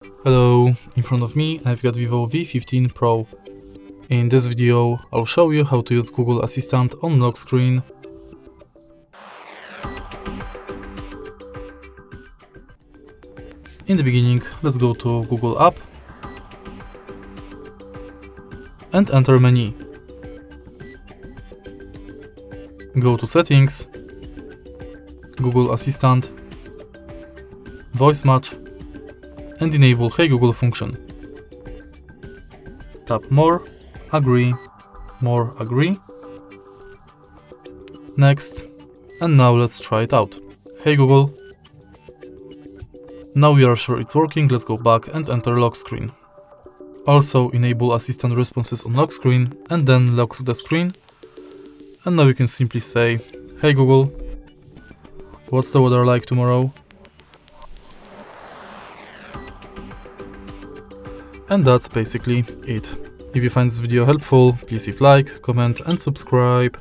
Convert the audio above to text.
Hello, in front of me I've got Vivo V15 Pro. In this video I'll show you how to use Google Assistant on lock screen. In the beginning, let's go to Google app and enter menu. Go to settings, Google Assistant, voice match and enable Hey Google function. Tap more agree, next, and now let's try it out. Hey Google. Now we are sure it's working, let's go back and enter lock screen. Also enable assistant responses on lock screen and then lock the screen. And now you can simply say, hey Google, what's the weather like tomorrow? And that's basically it. If you find this video helpful, please leave like, comment and subscribe.